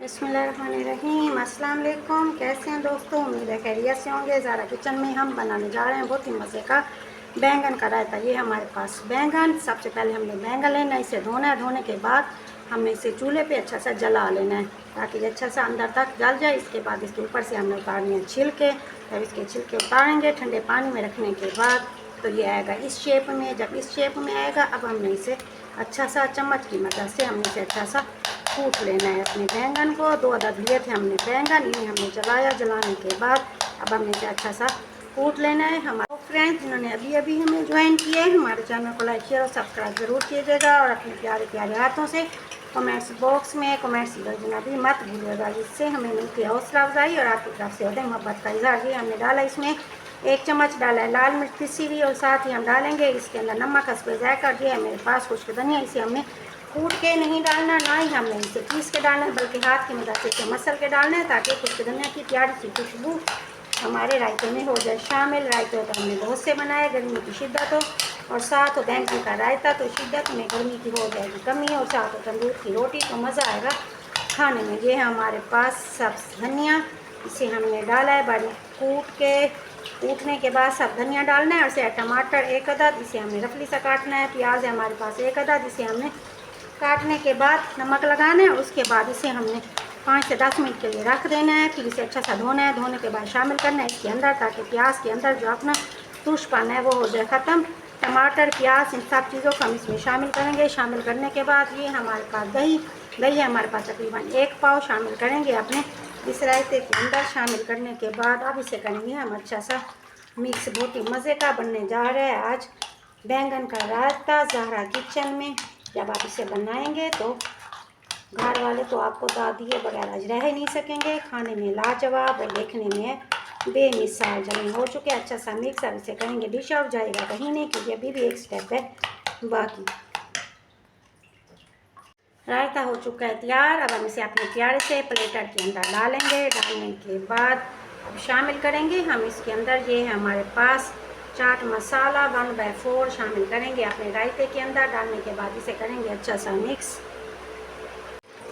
बिस्मिल्लाहिर्रहमानिर्रहीम। अस्सलाम वालेकुम। कैसे हैं दोस्तों? उम्मीद है खैरियत से होंगे। ज़ारा किचन में हम बनाने जा रहे हैं बहुत ही मज़े का बैंगन का रायता। ये हमारे पास बैंगन, सबसे पहले हमने बैंगन लेना है, इसे धोना है। धोने के बाद हमने इसे चूल्हे पे अच्छा सा जला लेना है ताकि ये अच्छा सा अंदर तक जल जाए। इसके बाद इसके ऊपर से हमने उतारने हैं छिलके। जब इसके छिलके उतारेंगे ठंडे पानी में रखने के बाद तो ये आएगा इस शेप में। जब इस शेप में आएगा अब हमने इसे अच्छा सा चम्मच की मदद से हमने इसे अच्छा सा कूट लेना है। अपने बैंगन को 2 अदद लिए थे हमने बैंगन, इन्हें हमने जलाया। जलाने के बाद अब हमने इसे अच्छा सा कूट लेना है। हमारे फ्रेंड्स जिन्होंने अभी अभी हमें ज्वाइन किए हैं, हमारे चैनल को लाइक शेयर और सब्सक्राइब ज़रूर कीजिएगा और अपने प्यारे प्यारे हाथों से कमेंट्स बॉक्स में कमेंट्स भेजना भी मत भूलिएगा, जिससे हमें मिलती है हौसला अफजाई और आपकी तरफ से होते मोहब्बत का इजहार। ये हमने डाला, इसमें 1 चम्मच डाला है लाल मिर्च पिसी हुई और साथ ही हम डालेंगे इसके अंदर नमक हस्बे जायका। ये है मेरे पास खुश्क धनिया, इसे हमने कूट के नहीं डालना, ना ही हमने इसे पीस के डालना है, बल्कि हाथ की मदद से इसे मसल के डालना है ताकि खुश्क धनिया की प्यारी सी खुशबू हमारे रायते में हो जाए शामिल। रायते तो हमने बहुत से बनाए, गर्मी की शिद्दत हो और साथ हो बैंगन का रायता तो शिद्दत में गर्मी की हो जाएगी कमी, और साथ हो तंदूर की रोटी तो मज़ा आएगा खाने में। ये है हमारे पास सब्ज़ धनिया, इसे हमने डाला है बारीक कूट के। कूटने के बाद सब धनिया डालना है और इसे टमाटर 1 अदद, इसे हमने रफली सा काटना है। प्याज है हमारे पास 1 अदद, इसे हमने काटने के बाद नमक लगाना है। उसके बाद इसे हमने 5 से 10 मिनट के लिए रख देना है। फिर इसे अच्छा सा धोना है। धोने के बाद शामिल करना है इसके अंदर ताकि प्याज के अंदर जो अपना तुष्पन है वो हो जाए ख़त्म। टमाटर प्याज इन सब चीज़ों को हम इसमें शामिल करेंगे। शामिल करने के बाद ये हमारे पास दही है हमारे पास तकरीबन 1 पाव शामिल करेंगे अपने इस रायते के अंदर। शामिल करने के बाद अब इसे करेंगे हम अच्छा सा मिक्स। बहुत ही मज़े का बनने जा रहा है आज बैंगन का रायता ज़हरा किचन में। जब आप इसे बनाएंगे तो घर वाले तो आपको दाद दिए बगैर आज रह ही नहीं सकेंगे। खाने में लाजवाब और देखने में बेमिसाल। जब हो चुके अच्छा सा मिक्स, अब इसे करेंगे डिश आउट, जाएगा कहीं नहीं क्योंकि अभी भी एक स्टेप है बाकी। रायता हो चुका है तैयार। अब हम इसे अपने प्यारे से प्लेटर के अंदर डालेंगे। डालने के बाद अब शामिल करेंगे हम इसके अंदर, ये है हमारे पास चाट मसाला 1/4 शामिल करेंगे अपने रायते के अंदर। डालने के बाद इसे करेंगे अच्छा सा मिक्स।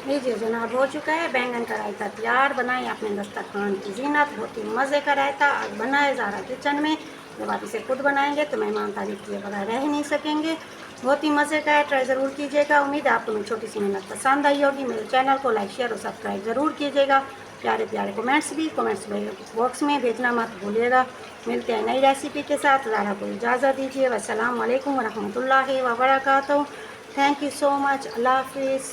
लीजिए जनाब, हो चुका है बैंगन का रायता तैयार। बनाएं अपने दस्तरखान की जीनत। बहुत ही मज़े का रायता आज बनाए ज़ारा किचन में। जब आप इसे खुद बनाएंगे तो मेहमान तारीफ किए बगैर रह ही नहीं सकेंगे। बहुत ही मज़े का है, ट्राई ज़रूर कीजिएगा। उम्मीद है आपको मेरी छोटी सी मेहनत पसंद आई होगी। मेरे चैनल को लाइक शेयर और सब्सक्राइब ज़रूर कीजिएगा। प्यारे प्यारे कमेंट्स बॉक्स में भेजना मत भूलिएगा। मिलते हैं नई रेसिपी के साथ। ज़ारा को इजाज़त दीजिए। अस्सलाम वालेकुम रहमतुल्लाहि व बरकातहू। Thank you so much. अल्लाह हाफिज़।